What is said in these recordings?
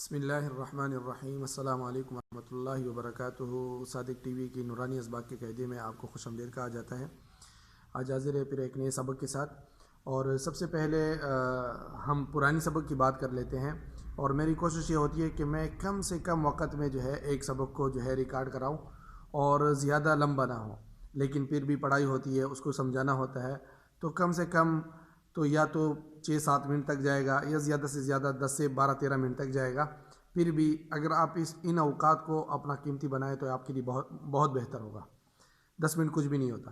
بسم اللہ الرحمن الرحیم۔ السلام علیکم ورحمۃ اللہ وبرکاتہ۔ صادق ٹی وی کی نورانی اسباق کے قیدے میں آپ کو خوش آمدید کہا جاتا ہے۔ آج حاضر ہے پھر ایک نئے سبق کے ساتھ، اور سب سے پہلے ہم پرانی سبق کی بات کر لیتے ہیں، اور میری کوشش یہ ہوتی ہے کہ میں کم سے کم وقت میں جو ہے ایک سبق کو جو ہے ریکارڈ کراؤں اور زیادہ لمبا نہ ہو، لیکن پھر بھی پڑھائی ہوتی ہے، اس کو سمجھانا ہوتا ہے، تو کم سے کم تو یا تو 6-7 منٹ تک جائے گا، یا زیادہ سے زیادہ 10 سے 12-13 منٹ تک جائے گا۔ پھر بھی اگر آپ ان اوقات کو اپنا قیمتی بنائیں تو آپ کے لیے بہت بہت بہتر ہوگا۔ 10 منٹ کچھ بھی نہیں ہوتا۔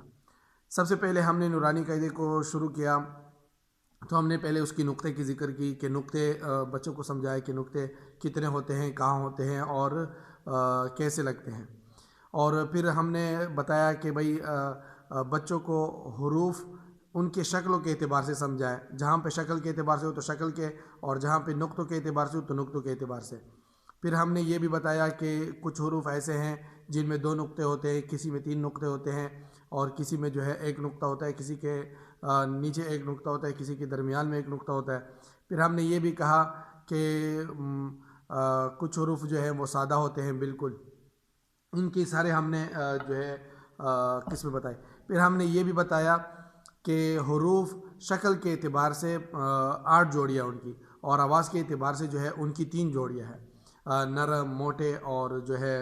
سب سے پہلے ہم نے نورانی قاعدے کو شروع کیا تو ہم نے پہلے اس کی نقطے کی ذکر کی کہ نقطے بچوں کو سمجھائے کہ نقطے کتنے ہوتے ہیں، کہاں ہوتے ہیں اور کیسے لگتے ہیں، اور پھر ہم نے بتایا کہ بھئی بچوں کو حروف ان کے شکلوں کے اعتبار سے سمجھائے، جہاں پہ شکل کے اعتبار سے ہو تو شکل کے، اور جہاں پہ نقطوں کے اعتبار سے ہو تو نقطوں کے اعتبار سے۔ پھر ہم نے یہ بھی بتایا کہ کچھ حروف ایسے ہیں جن میں 2 نقطے ہوتے ہیں، کسی میں 3 نقطے ہوتے ہیں، اور کسی میں جو ہے 1 نقطہ ہوتا ہے، کسی کے نیچے 1 نقطہ ہوتا ہے، کسی کے درمیان میں 1 نقطہ ہوتا ہے۔ پھر ہم نے یہ بھی کہا کہ کچھ حروف جو ہیں وہ سادہ ہوتے ہیں بالکل، ان کی سارے ہم نے جو ہے قسمیں بتائی۔ پھر ہم نے یہ بھی بتایا کہ حروف شکل کے اعتبار سے 8 جوڑیاں ان کی، اور آواز کے اعتبار سے جو ہے ان کی 3 جوڑیاں ہیں، نرم، موٹے اور جو ہے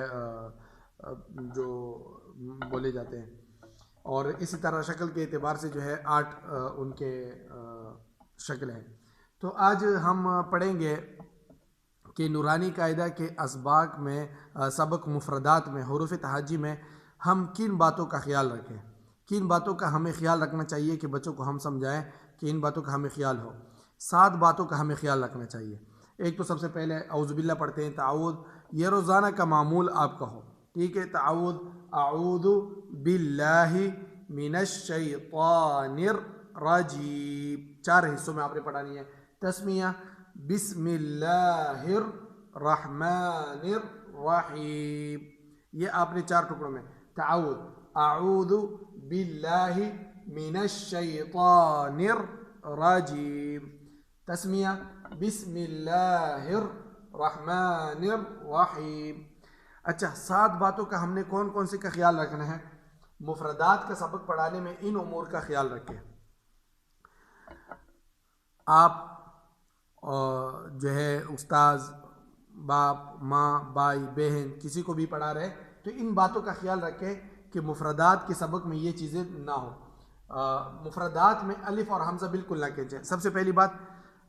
جو بولے جاتے ہیں، اور اسی طرح شکل کے اعتبار سے جو ہے 8 ان کے شکل ہیں۔ تو آج ہم پڑھیں گے کہ نورانی قاعدہ کے اسباق میں سبق مفردات میں حروف تہجی میں ہم کن باتوں کا خیال رکھیں، کن باتوں کا ہمیں خیال رکھنا چاہیے کہ بچوں کو ہم سمجھائیں کہ ان باتوں کا ہمیں خیال ہو۔ 7 باتوں کا ہمیں خیال رکھنا چاہیے۔ ایک تو سب سے پہلے اعوذ باللہ پڑھتے ہیں، تعوذ، یہ روزانہ کا معمول آپ کا ہو، ٹھیک ہے؟ تعوذ، اعوذ باللہ من الشیطان الرجیم، 4 حصوں میں آپ نے پڑھانی ہے۔ تسمیہ، بسم اللہ الرحمن الرحیم، یہ آپ نے 4 ٹکڑوں میں۔ تعوذ، اعوذ باللہ من الشیطان الرجیم، تسمیہ، بسم اللہ الرحمن الرحیم۔ اچھا، 7 باتوں کا ہم نے کون کون سے کا خیال رکھنا ہے؟ مفردات کا سبق پڑھانے میں ان امور کا خیال رکھیں۔ آپ جو ہے استاذ، باپ، ماں، بھائی، بہن، کسی کو بھی پڑھا رہے تو ان باتوں کا خیال رکھیں کہ مفردات کے سبق میں یہ چیزیں نہ ہوں۔ مفردات میں الف اور حمزہ بالکل نہ کھینچیں۔ سب سے پہلی بات،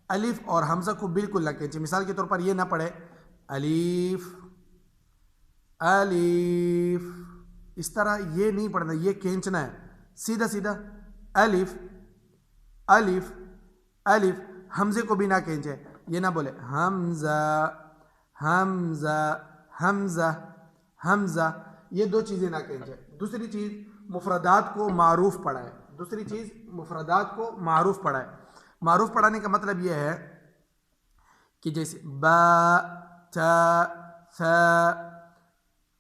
الف اور حمزہ کو بالکل نہ کھینچیں۔ مثال کے طور پر یہ نہ پڑھے الف الف، اس طرح یہ نہیں پڑھنا، یہ کھینچنا ہے، سیدھا سیدھا الف الف الف۔ حمزے کو بھی نہ کھینچیں، یہ نہ بولے حمزہ حمزہ حمزہ حمزہ، یہ 2 چیزیں نہ کھینچیں۔ دوسری چیز، مفردات کو معروف پڑھائیں۔ دوسری چیز، مفردات کو معروف پڑھائیں۔ معروف پڑھانے کا مطلب یہ ہے کہ جیسے با، تا، ثا،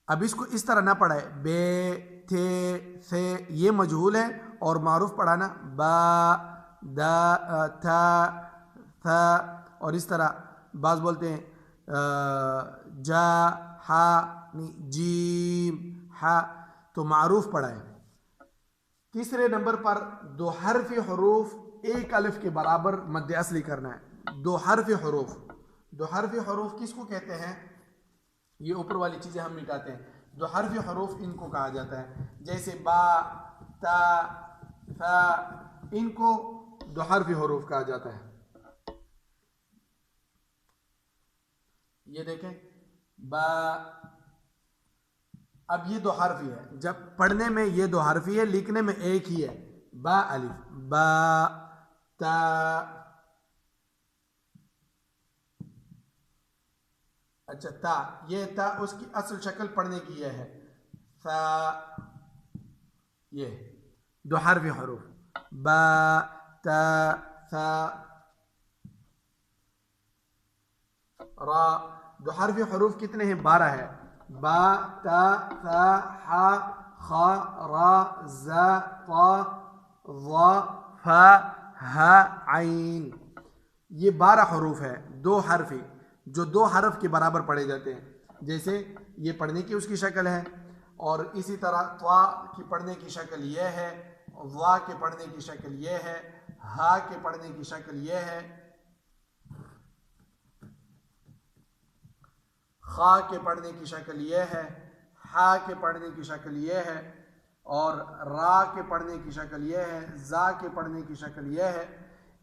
اب اس کو اس طرح نہ پڑھائے بے، تھے، سے، یہ مجہول ہے، اور معروف پڑھانا با، دا، تھا، تھا، اور اس طرح بعض بولتے ہیں جا، ہا، جیم، ہا، تو معروف پڑھائیں۔ تیسرے نمبر پر 2 حرفی حروف 1 الف کے برابر مد اصلی کرنا ہے۔ 2 حرفی حروف، 2 حرفی حروف کس کو کہتے ہیں؟ یہ اوپر والی چیزیں ہم مٹاتے ہیں۔ 2 حرفی حروف ان کو کہا جاتا ہے، جیسے با، تا، ثا، ان کو 2 حرفی حروف کہا جاتا ہے۔ یہ دیکھیں با، اب یہ 2 حرفی ہے، جب پڑھنے میں یہ 2 حرفی ہے، لکھنے میں ایک ہی ہے، با الف، با، تا۔ اچھا، تا، یہ تا اس کی اصل شکل پڑھنے کی یہ ہے، ثا، یہ 2 حرفی حروف، با، تا، ثا۔ را، 2 حرفی حروف کتنے ہیں؟ 12 ہے، با، تا، ثا، حا، خا، را، زا، طا، ظا، فا، ہا، عین، یہ 12 حروف ہے، 2 حرفی۔ جو دو حرف کے برابر پڑھے جاتے ہیں. جیسے یہ پڑھنے کی اس کی شکل ہے، اور اسی طرح طا کی پڑھنے کی شکل یہ ہے، ضا کے پڑھنے کی شکل یہ ہے، ہا کے پڑھنے کی شکل یہ ہے، خا کے پڑھنے کی شکل یہ ہے، ہا کے پڑھنے کی شکل یہ ہے، اور را کے پڑھنے کی شکل یہ ہے، زا کے پڑھنے کی شکل یہ ہے.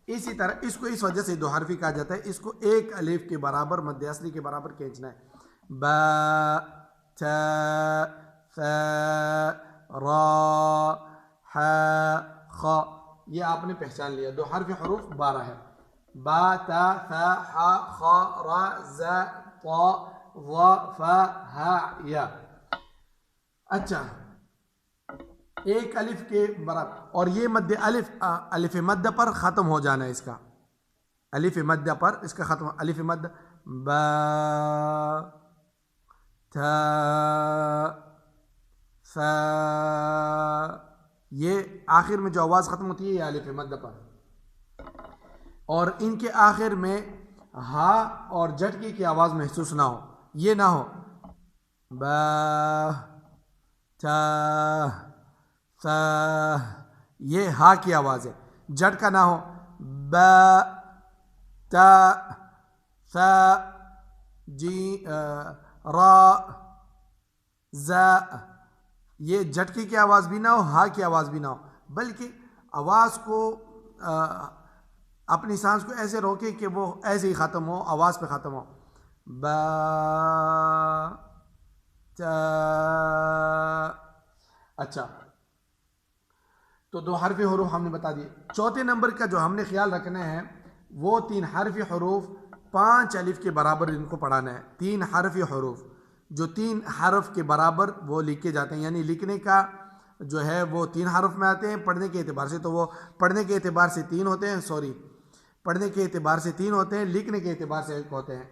اسی طرح اس کو اس وجہ سے دو حرفی کہا جاتا ہے. اس کو ایک الف کے برابر مد اصلی کے برابر کھینچنا ہے. با تا ثا را ح خ، یہ آپ نے پہچان لیا. دو حرف حروف 12 ہے. با تا ثا ح خ را ز طا ظ ف ہ یا. اچھا، ایک الف کے برابر، اور یہ مد الف مد پر ختم ہو جانا ہے. اس کا الف مد پر اس کا ختم، الف مد با تا ثا، یہ آخر میں جو آواز ختم ہوتی ہے یہ الف مد پر. اور ان کے آخر میں ہا اور جھٹکے کی آواز محسوس نہ ہو. یہ نہ ہو با تا ثا، یہ ہا کی آواز ہے، جھٹکا نہ ہو. با تا ثا جی را زا، یہ جھٹکے کی آواز بھی نہ ہو، ہا کی آواز بھی نہ ہو، بلکہ آواز کو اپنی سانس کو ایسے روکے کہ وہ ایسے ہی ختم ہو، آواز پہ ختم ہو. با تا. اچھا، تو دو حرفی حروف ہم نے بتا دیے. چوتھے نمبر کا جو ہم نے خیال رکھنا ہے وہ 3 حرفی حروف 5 الف کے برابر ان کو پڑھانا ہے. 3 حرفی حروف جو 3 حرف کے برابر وہ لکھے جاتے ہیں، یعنی لکھنے کا جو ہے وہ 3 حرف میں آتے ہیں. پڑھنے کے اعتبار سے تو وہ پڑھنے کے اعتبار سے 3 ہوتے ہیں، پڑھنے کے اعتبار سے 3 ہوتے ہیں، لکھنے کے اعتبار سے 1 ہوتے ہیں.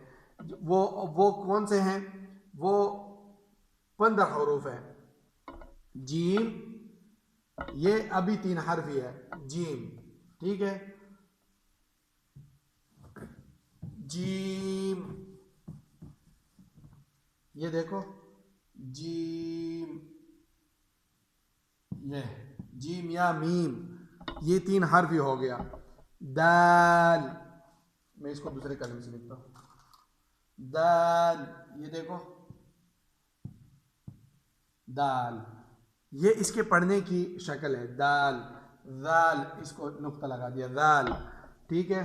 وہ کون سے ہیں؟ وہ 15 حروف ہیں. جیم، یہ ابھی 3 حرفی ہے، جیم، ٹھیک ہے. جیم، یہ دیکھو جیم، یہ جیم یا میم، یہ 3 حرفی ہو گیا. دال، میں اس کو دوسرے کلم سے لکھتا ہوں. دال، یہ دیکھو دال، یہ اس کے پڑھنے کی شکل ہے، دال. ذال، اس کو نقطہ لگا دیا، ذال، ٹھیک ہے.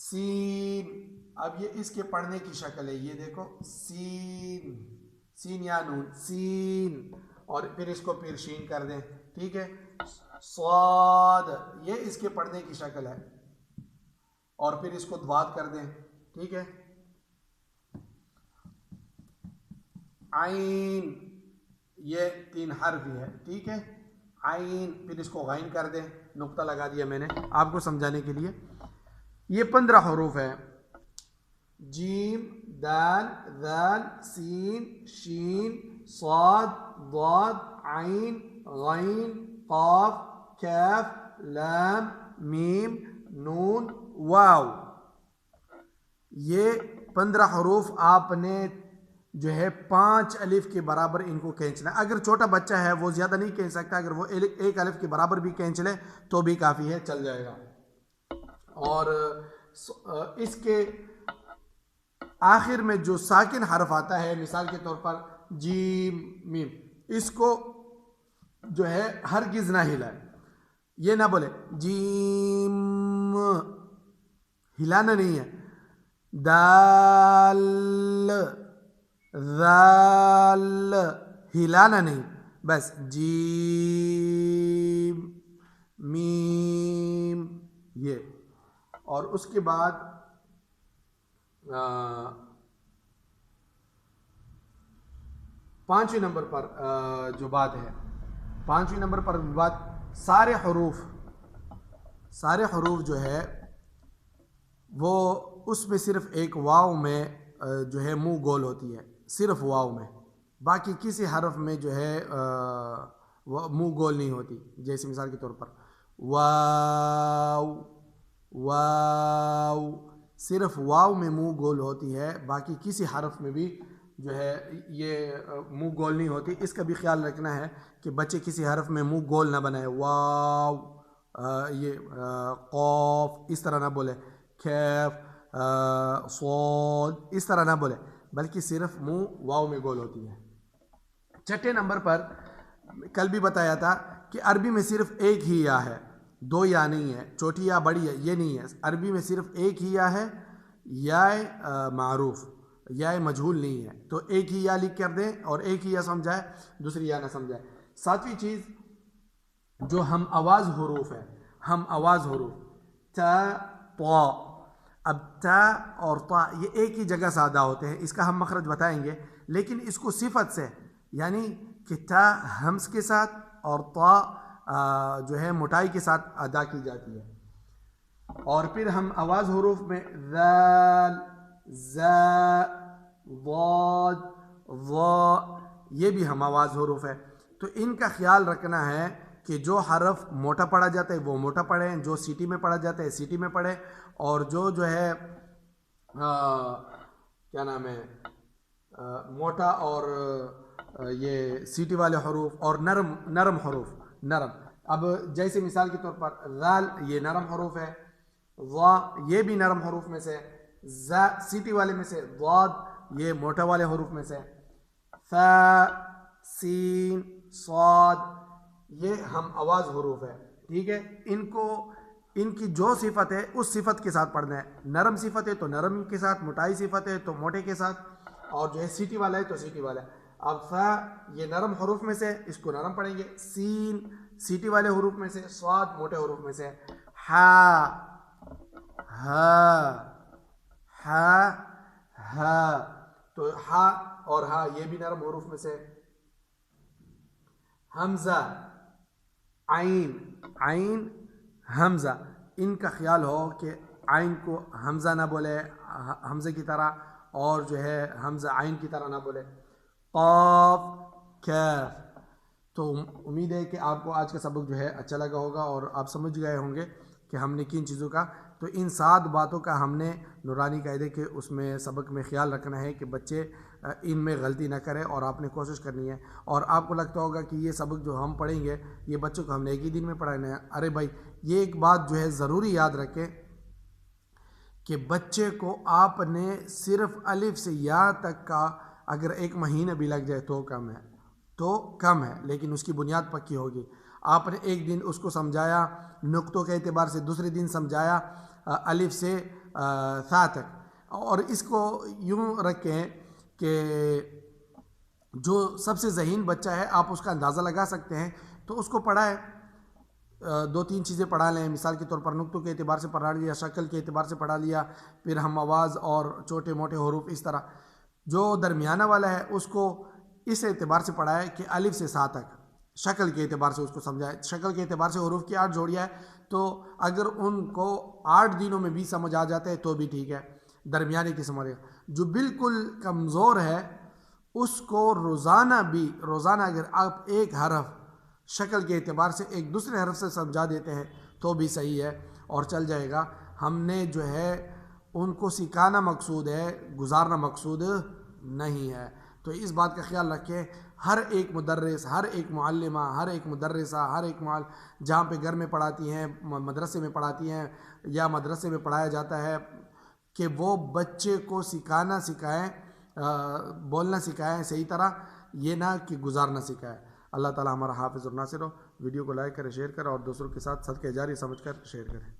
سین، اب یہ اس کے پڑھنے کی شکل ہے، یہ دیکھو سین، سین یا نون، سین، اور پھر اس کو پھر شین کر دیں، ٹھیک ہے. صاد، یہ اس کے پڑھنے کی شکل ہے، اور پھر اس کو ضاد کر دیں، ٹھیک ہے. عین، یہ 3 حرفی ہے، ٹھیک ہے. عین، پھر اس کو غین کر دیں، نقطہ لگا دیا میں نے آپ کو سمجھانے کے لیے. یہ 15 حروف ہیں، جیم، دال، ذال، سین، شین، صاد، ضاد، عین، غین، قاف، کاف، لام، میم، نون، واو. یہ 15 حروف آپ نے جو ہے 5 الف کے برابر ان کو کھینچنا. اگر چھوٹا بچہ ہے وہ زیادہ نہیں کھینچ سکتا، اگر وہ 1 الف کے برابر بھی کھینچ لے تو بھی کافی ہے، چل جائے گا. اور اس کے آخر میں جو ساکن حرف آتا ہے، مثال کے طور پر جیم، میم، اس کو جو ہے ہرگز نہ ہلائے. یہ نہ بولے جیم، ہلانا نہیں ہے. دال، ذال، ہلانا نہیں، بس جیم، میم، یہ. اور اس کے بعد 5ویں نمبر پر جو بات ہے، 5ویں نمبر پر بات، سارے حروف جو ہے وہ اس میں صرف ایک واو میں جو ہے منہ گول ہوتی ہے، صرف واو میں، باقی کسی حرف میں جو ہے منہ گول نہیں ہوتی. جیسے مثال کے طور پر واو، واو، صرف واو میں منہ گول ہوتی ہے، باقی کسی حرف میں بھی جو ہے یہ منہ گول نہیں ہوتی۔ اس کا بھی خیال رکھنا ہے کہ بچے کسی حرف میں منہ گول نہ بنائے، واو یہ قوف اس طرح نہ بولے، کیف صاد اس طرح نہ بولے، بلکہ صرف منہ واو میں گول ہوتی ہے۔ چھٹے نمبر پر کل بھی بتایا تھا کہ عربی میں صرف ایک ہی یا ہے، دو یا نہیں ہے، چھوٹی یا بڑی ہے یہ نہیں ہے، عربی میں صرف ایک ہی یا ہے، یا معروف، یا مجہول نہیں ہے، تو ایک ہی یا لکھ کر دیں اور ایک ہی یا سمجھائے، دوسری یا نہ سمجھائے۔ ساتویں چیز جو ہم آواز حروف ہے، ہم آواز حروف تا طا، اب تا اور طا یہ ایک ہی جگہ سے ادا ہوتے ہیں، اس کا ہم مخرج بتائیں گے، لیکن اس کو صفت سے یعنی کہ تا ہمز کے ساتھ اور طا جو ہے موٹائی کے ساتھ ادا کی جاتی ہے۔ اور پھر ہم آواز حروف میں ذال، زا، ضاد، ظا یہ بھی ہم آواز حروف ہے، تو ان کا خیال رکھنا ہے کہ جو حرف موٹا پڑھا جاتا ہے وہ موٹا پڑھیں، جو سیٹی میں پڑھا جاتا ہے سیٹی میں پڑھیں، اور جو ہے کیا نام ہے موٹا اور یہ سیٹی والے حروف اور نرم حروف نرم، اب جیسے مثال کے طور پر ذال یہ نرم حروف ہے، ضا یہ بھی نرم حروف میں سے، زا سیٹی والے میں سے، ضاد یہ موٹا والے حروف میں سے، فا سین صاد یہ ہم آواز حروف ہے، ٹھیک ہے۔ ان کی جو صفت ہے اس صفت کے ساتھ پڑھنا ہے، نرم صفت ہے تو نرم کے ساتھ، موٹائی صفت ہے تو موٹے کے ساتھ، اور جو ہے سیٹی والا ہے تو سیٹی والا ہے۔ اب فا یہ نرم حروف میں سے، اس کو نرم پڑھیں گے، سین سیٹی والے حروف میں سے، صاد موٹے حروف میں سے، ہا ہا ہا ہا تو ہا اور ہا یہ بھی نرم حروف میں سے، حمزہ عین، عین حمزہ ان کا خیال ہو کہ عین کو حمزہ نہ بولے حمزے کی طرح، اور جو ہے حمزہ عین کی طرح نہ بولے، قاف کیف۔ تو امید ہے کہ آپ کو آج کا سبق جو ہے اچھا لگا ہوگا اور آپ سمجھ گئے ہوں گے کہ ہم نے کن چیزوں کا، تو ان 7 باتوں کا ہم نے نورانی قاعدے کے اس میں سبق میں خیال رکھنا ہے کہ بچے ان میں غلطی نہ کریں، اور آپ نے کوشش کرنی ہے۔ اور آپ کو لگتا ہوگا کہ یہ سبق جو ہم پڑھیں گے یہ بچوں کو ہم نے ایک ہی دن میں پڑھانا ہے، ارے بھائی یہ ایک بات جو ہے ضروری یاد رکھیں کہ بچے کو آپ نے صرف الف سے یا تک کا اگر 1 مہینہ بھی لگ جائے تو کم ہے، لیکن اس کی بنیاد پکی ہوگی۔ آپ نے ایک دن اس کو سمجھایا نقطوں کے اعتبار سے، دوسرے دن سمجھایا الف سے ثا تک، اور اس کو یوں رکھیں کہ جو سب سے ذہین بچہ ہے آپ اس کا اندازہ لگا سکتے ہیں، تو اس کو پڑھائیں، 2-3 چیزیں پڑھا لیں، مثال کے طور پر نقطوں کے اعتبار سے پڑھا لیا، شکل کے اعتبار سے پڑھا لیا، پھر ہم آواز اور چھوٹے موٹے حروف اس طرح۔ جو درمیانہ والا ہے اس کو اس اعتبار سے پڑھائے کہ الف سے ثا تک، شکل کے اعتبار سے اس کو سمجھائے، شکل کے اعتبار سے حروف کی 8 جوڑیاں ہے، تو اگر ان کو 8 دنوں میں بھی سمجھ آ جاتے ہیں تو بھی ٹھیک ہے، درمیانے کی سمجھ۔ جو بالکل کمزور ہے اس کو روزانہ اگر آپ ایک حرف شکل کے اعتبار سے ایک دوسرے حرف سے سمجھا دیتے ہیں تو بھی صحیح ہے اور چل جائے گا۔ ہم نے جو ہے ان کو سکھانا مقصود ہے، گزارنا مقصود نہیں ہے، تو اس بات کا خیال رکھیں۔ ہر ایک مدرس، ہر ایک معلمہ، ہر ایک مدرسہ، ہر ایک جہاں پہ گھر میں پڑھاتی ہیں، مدرسے میں پڑھاتی ہیں یا مدرسے میں پڑھایا جاتا ہے، کہ وہ بچے کو سکھائیں، بولنا سکھائیں صحیح طرح، یہ نہ کہ گزارنا سکھائیں۔ اللہ تعالی ہمارا حافظ اور ناصر ہو۔ ویڈیو کو لائک کریں، شیئر کریں اور دوسروں کے ساتھ صدقہ جاری سمجھ کر شیئر کریں۔